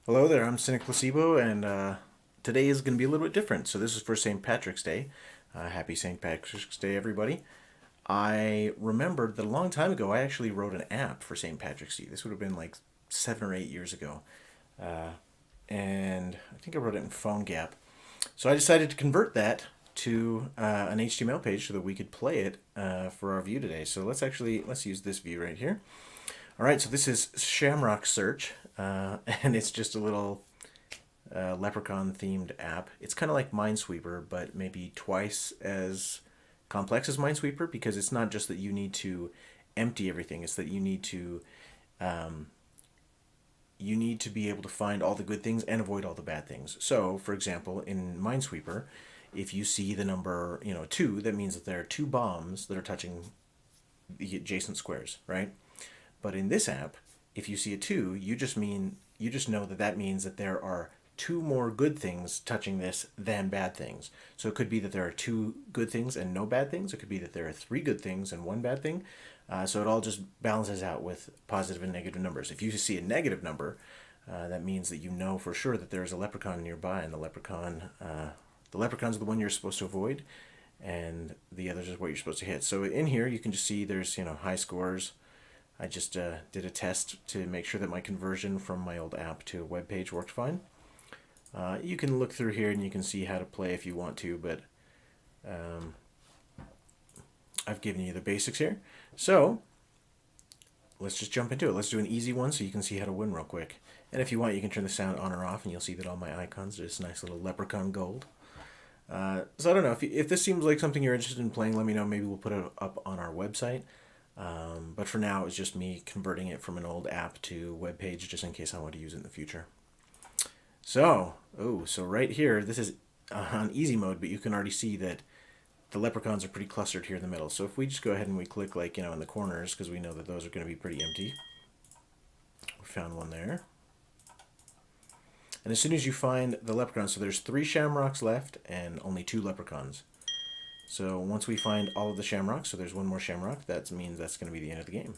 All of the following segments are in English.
Hello there, I'm Cynic Placebo, and today is going to be a little bit different. So this is for St. Patrick's Day. Happy St. Patrick's Day, everybody. I remembered that a long time ago I actually wrote an app for St. Patrick's Day. This would have been like 7 or 8 years ago. And I think I wrote it in PhoneGap. So I decided to convert that to an HTML page so that we could play it for our view today. So let's use this view right here. All right, so this is Shamrock Search, and it's just a little leprechaun themed app. It's kind of like Minesweeper, but maybe twice as complex as Minesweeper because it's not just that you need to empty everything, it's that you need to be able to find all the good things and avoid all the bad things. So, for example, in Minesweeper, if you see the number, 2, that means that there are two bombs that are touching the adjacent squares, right? But in this app, if you see a 2, you just know that that means that there are two more good things touching this than bad things. So it could be that there are two good things and no bad things. It could be that there are three good things and one bad thing. So it all just balances out with positive and negative numbers. If you see a negative number, that means that you know for sure that there's a leprechaun nearby, and the leprechaun's the one you're supposed to avoid, and the others is what you're supposed to hit. So in here, you can just see there's high scores. I just did a test to make sure that my conversion from my old app to a web page worked fine. You can look through here and you can see how to play if you want to, but I've given you the basics here. So let's just jump into it. Let's do an easy one so you can see how to win real quick. And if you want, you can turn the sound on or off, and you'll see that all my icons are this nice little leprechaun gold. So I don't know, if this seems like something you're interested in playing, let me know. Maybe we'll put it up on our website. But for now, it's just me converting it from an old app to a web page just in case I want to use it in the future. So right here, this is on easy mode, but you can already see that the leprechauns are pretty clustered here in the middle. So if we just go ahead and we click in the corners, because we know that those are going to be pretty empty. We found one there. And as soon as you find the leprechaun, so there's 3 shamrocks left and only 2 leprechauns. So once we find all of the shamrocks, so there's one more shamrock, that means that's going to be the end of the game.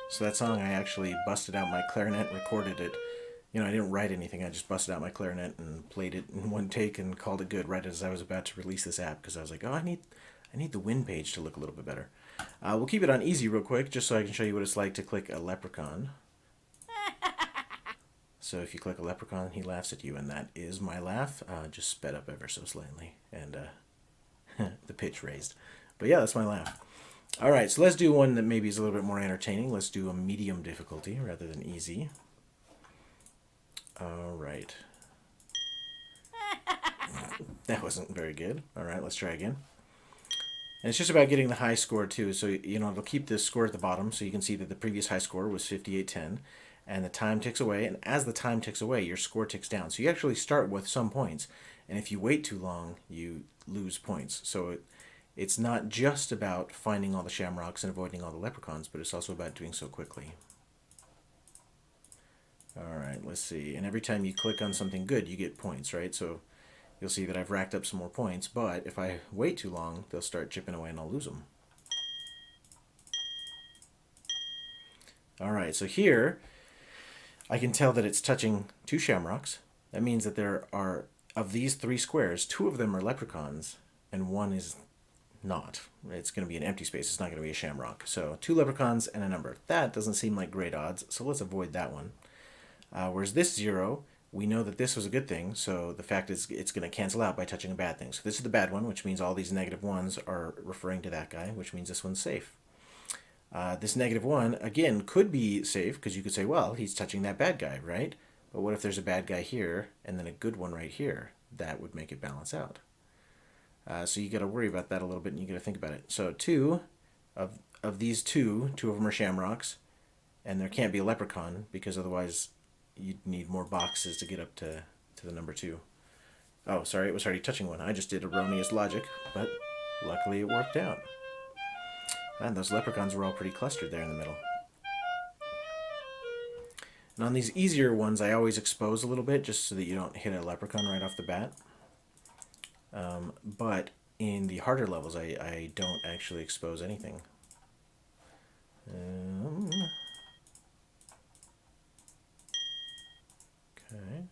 So that song, I actually busted out my clarinet, recorded it. I didn't write anything. I just busted out my clarinet and played it in one take and called it good right as I was about to release this app, because I was like, oh, I need the win page to look a little bit better. We'll keep it on easy real quick, just so I can show you what it's like to click a leprechaun. So if you click a leprechaun, he laughs at you, and that is my laugh, just sped up ever so slightly, and the pitch raised. But yeah, that's my laugh. All right, so let's do one that maybe is a little bit more entertaining. Let's do a medium difficulty rather than easy. All right. That wasn't very good. All right, let's try again. And it's just about getting the high score too. So, it'll keep the score at the bottom, so you can see that the previous high score was 5810, and the time ticks away, and as the time ticks away, your score ticks down. So you actually start with some points, and if you wait too long, you lose points. So it's not just about finding all the shamrocks and avoiding all the leprechauns, but it's also about doing so quickly. All right, let's see. And every time you click on something good, you get points, right? So you'll see that I've racked up some more points, but if I wait too long, they'll start chipping away and I'll lose them. All right, so here I can tell that it's touching 2 shamrocks. That means that there are, of these 3 squares, 2 of them are leprechauns and 1 is not. It's going to be an empty space. It's not going to be a shamrock. So 2 leprechauns and a number. That doesn't seem like great odds, so let's avoid that one. Whereas this 0, we know that this was a good thing, so the fact is it's going to cancel out by touching a bad thing. So this is the bad one, which means all these negative 1s are referring to that guy, which means this one's safe. This negative 1, again, could be safe, because you could say, well, he's touching that bad guy, right? But what if there's a bad guy here, and then a good one right here? That would make it balance out. So you got to worry about that a little bit, and you got to think about it. So 2 of these 2 of them are shamrocks, and there can't be a leprechaun, because otherwise you'd need more boxes to get up to the number 2. Oh, sorry, it was already touching 1. I just did erroneous logic, but luckily it worked out. And those leprechauns were all pretty clustered there in the middle. And on these easier ones, I always expose a little bit, just so that you don't hit a leprechaun right off the bat. But in the harder levels, I don't actually expose anything. Okay.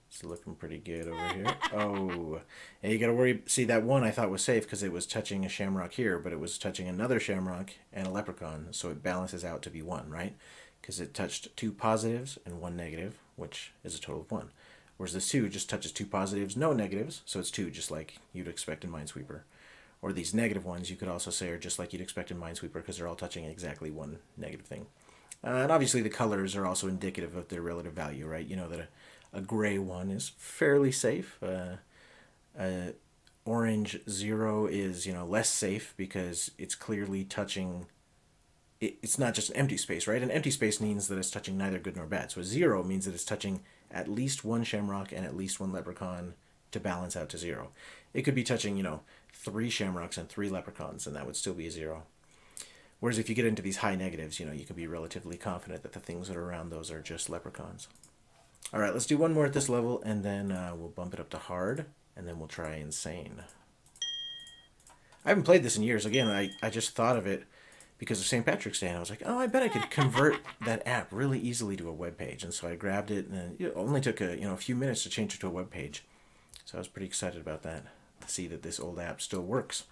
It's looking pretty good over here. Oh, and you got to worry. See, that one I thought was safe because it was touching a shamrock here, but it was touching another shamrock and a leprechaun, so it balances out to be one, right? Because it touched two positives and one negative, which is a total of one. Whereas this two just touches two positives, no negatives, so it's two, just like you'd expect in Minesweeper. Or these negative ones, you could also say, are just like you'd expect in Minesweeper because they're all touching exactly one negative thing. And obviously the colors are also indicative of their relative value, right? You know that a gray one is fairly safe. Orange 0 is, less safe because it's clearly touching. It's not just an empty space, right? An empty space means that it's touching neither good nor bad. So a 0 means that it's touching at least one shamrock and at least one leprechaun to balance out to 0. It could be touching, 3 shamrocks and 3 leprechauns, and that would still be a 0. Whereas if you get into these high negatives, you can be relatively confident that the things that are around those are just leprechauns. All right, let's do one more at this level, and then we'll bump it up to hard, and then we'll try insane. I haven't played this in years. Again, I just thought of it because of St. Patrick's Day, and I was like, oh, I bet I could convert that app really easily to a web page. And so I grabbed it, and it only took a few minutes to change it to a web page. So I was pretty excited about that, to see that this old app still works.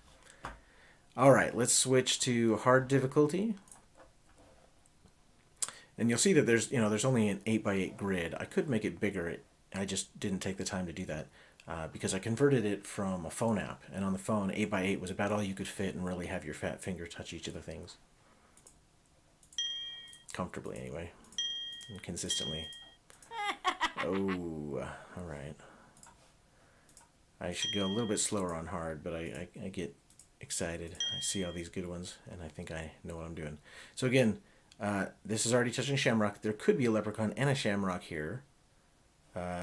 All right, let's switch to hard difficulty. And you'll see that there's only an 8x8 grid. I could make it bigger. I just didn't take the time to do that because I converted it from a phone app. And on the phone, 8x8 was about all you could fit and really have your fat finger touch each of the things. Comfortably, anyway. And consistently. Oh, all right. I should go a little bit slower on hard, but I get excited. I see all these good ones, and I think I know what I'm doing. So again, this is already touching Shamrock. There could be a Leprechaun and a Shamrock here.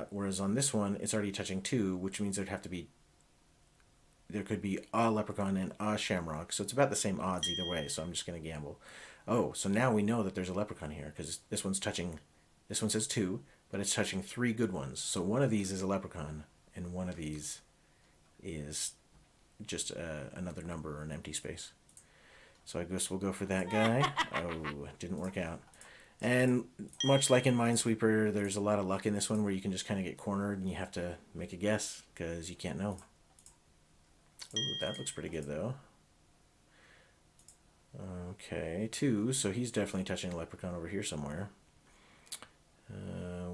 Whereas on this one, it's already touching 2, which means there could be a Leprechaun and a Shamrock. So it's about the same odds either way, so I'm just going to gamble. Oh, so now we know that there's a Leprechaun here, because this one says 2, but it's touching 3 good ones. So one of these is a Leprechaun, and one of these is just another number or an empty space. So I guess we'll go for that guy. Oh, it didn't work out. And much like in Minesweeper, there's a lot of luck in this one where you can just kind of get cornered and you have to make a guess because you can't know. Ooh, that looks pretty good though. Okay, 2, so he's definitely touching a Leprechaun over here somewhere.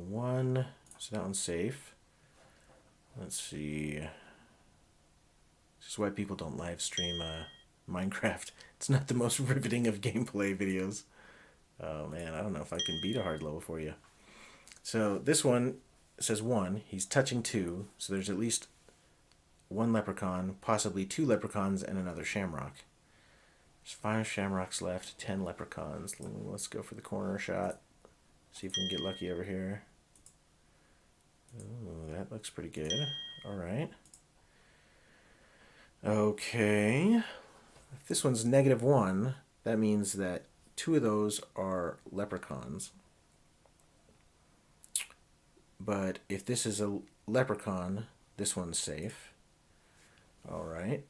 1, so that one's safe. Let's see. This is why people don't live stream Minecraft. It's not the most riveting of gameplay videos. Oh man, I don't know if I can beat a hard level for you. So this one says 1. He's touching 2, so there's at least 1 leprechaun, possibly 2 leprechauns, and another shamrock. There's 5 shamrocks left, 10 leprechauns. Let's go for the corner shot. See if we can get lucky over here. Ooh, that looks pretty good. All right. Okay. If this one's -1, that means that 2 of those are leprechauns. But if this is a leprechaun, this one's safe. All right.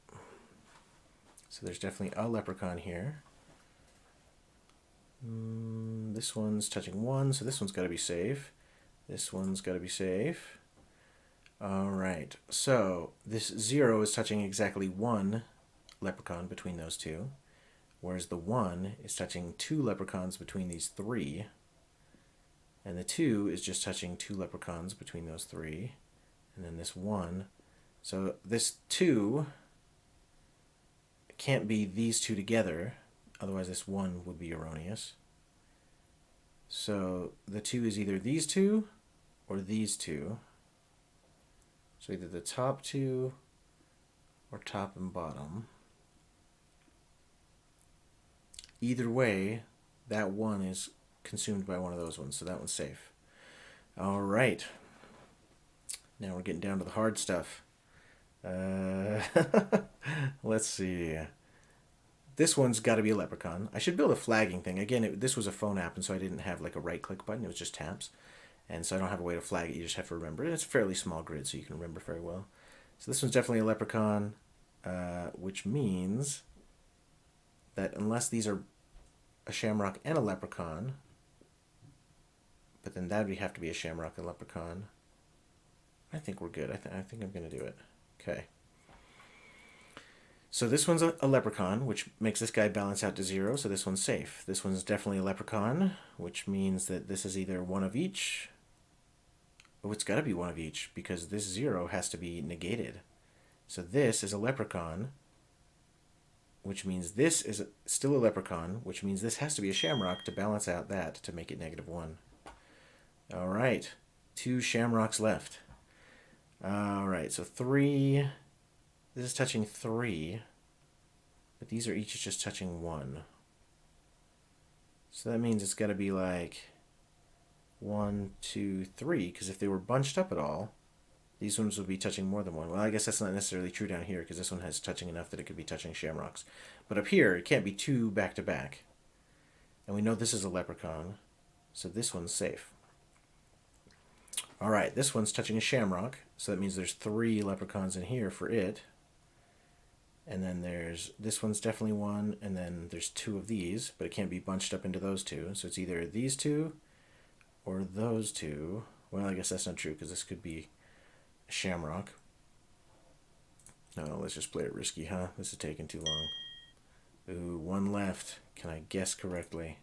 So there's definitely a leprechaun here. This one's touching 1, so this one's got to be safe. This one's got to be safe. All right. So this 0 is touching exactly 1 leprechaun between those 2. Whereas the 1 is touching 2 leprechauns between these 3. And the 2 is just touching 2 leprechauns between those 3. And then this 1. So this 2 can't be these 2 together. Otherwise this 1 would be erroneous. So the 2 is either these 2 or these 2. So either the top 2 or top and bottom. Either way, that 1 is consumed by one of those ones, so that one's safe. All right. Now we're getting down to the hard stuff. Let's see. This one's got to be a leprechaun. I should build a flagging thing. Again, this was a phone app, and so I didn't have like a right-click button. It was just tabs. And so I don't have a way to flag it. You just have to remember it. It's a fairly small grid, so you can remember very well. So this one's definitely a leprechaun, which means that unless these are a shamrock and a leprechaun, but then that would have to be a Shamrock and Leprechaun. I think we're good. I think I'm going to do it. Okay. So this one's a Leprechaun, which makes this guy balance out to 0, so this one's safe. This one's definitely a Leprechaun, which means that this is either one of each. Oh, it's got to be one of each, because this 0 has to be negated. So this is a Leprechaun, which means this is still a Leprechaun, which means this has to be a Shamrock to balance out that to make it -1. All right, 2 Shamrocks left. All right, so 3. This is touching 3, but these are each just touching 1. So that means it's got to be like 1, 2, 3, because if they were bunched up at all, these ones would be touching more than 1. Well, I guess that's not necessarily true down here, because this one has touching enough that it could be touching Shamrocks. But up here, it can't be 2 back to back. And we know this is a Leprechaun, so this one's safe. All right, this one's touching a Shamrock, so that means there's 3 Leprechauns in here for it. And then this one's definitely 1, and then there's 2 of these, but it can't be bunched up into those 2. So it's either these 2 or those 2. Well, I guess that's not true, because this could be a Shamrock. No, let's just play it risky, huh? This is taking too long. Ooh, 1 left. Can I guess correctly?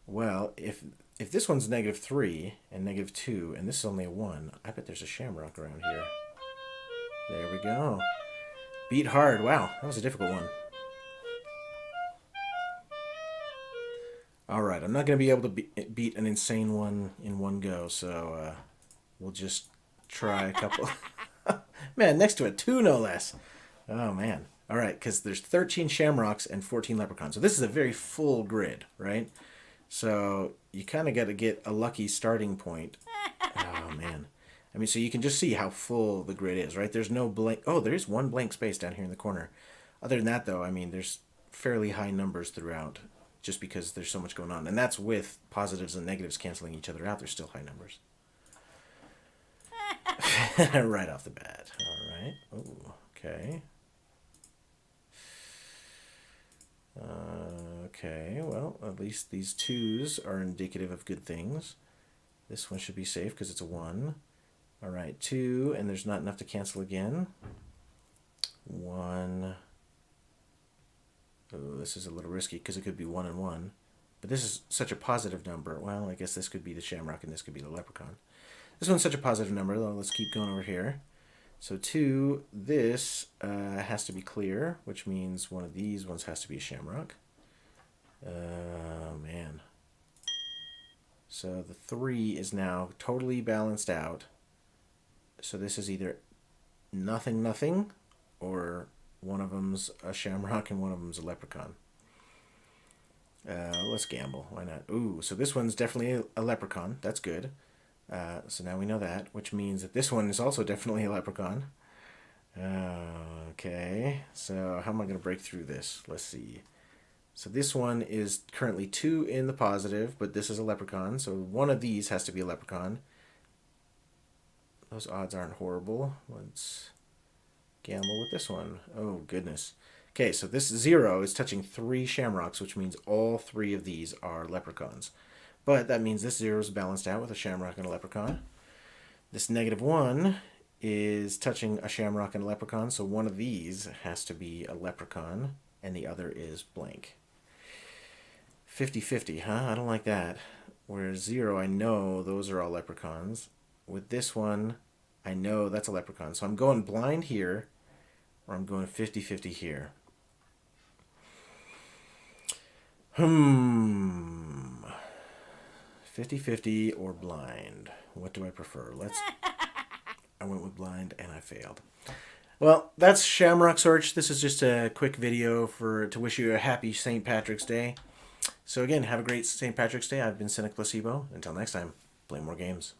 Well, if this one's -3 and -2, and this is only a 1, I bet there's a Shamrock around here. There we go. Beat hard. Wow, that was a difficult one. All right, I'm not going to be able to beat an insane one in one go, so we'll just try a couple. Man, next to a 2, no less. Oh, man. All right, because there's 13 Shamrocks and 14 Leprechauns. So this is a very full grid, right? So you kind of got to get a lucky starting point. Oh, man. I mean, so you can just see how full the grid is, right? There's no blank. Oh, there is 1 blank space down here in the corner. Other than that, though, I mean, there's fairly high numbers throughout just because there's so much going on. And that's with positives and negatives canceling each other out. There's still high numbers. Right off the bat. All right. Oh, okay. Okay, well, at least these 2s are indicative of good things. This one should be safe because it's a 1. All right, 2, and there's not enough to cancel again. 1. Oh, this is a little risky because it could be 1 and 1. But this is such a positive number. Well, I guess this could be the Shamrock and this could be the Leprechaun. This one's such a positive number, though. Let's keep going over here. So 2, this has to be clear, which means one of these ones has to be a Shamrock. Man. So the 3 is now totally balanced out. So this is either nothing, nothing, or one of them's a Shamrock and one of them's a Leprechaun. Let's gamble. Why not? Ooh, so this one's definitely a Leprechaun. That's good. So now we know that, which means that this one is also definitely a Leprechaun. Okay, so how am I going to break through this? Let's see. So this one is currently 2 in the positive, but this is a Leprechaun, so one of these has to be a Leprechaun. Those odds aren't horrible. Let's gamble with this one. Oh, goodness. Okay, so this 0 is touching 3 Shamrocks, which means all 3 of these are Leprechauns. But that means this 0 is balanced out with a Shamrock and a Leprechaun. This -1 is touching a Shamrock and a Leprechaun, so one of these has to be a Leprechaun, and the other is blank. 50-50, huh? I don't like that. Whereas 0, I know those are all Leprechauns. With this one, I know that's a Leprechaun. So I'm going blind here, or I'm going 50-50 here. 50-50 or blind. What do I prefer? I went with blind and I failed. Well, that's Shamrock Search. This is just a quick video to wish you a happy St. Patrick's Day. So again, have a great St. Patrick's Day. I've been Cynic Placebo. Until next time, play more games.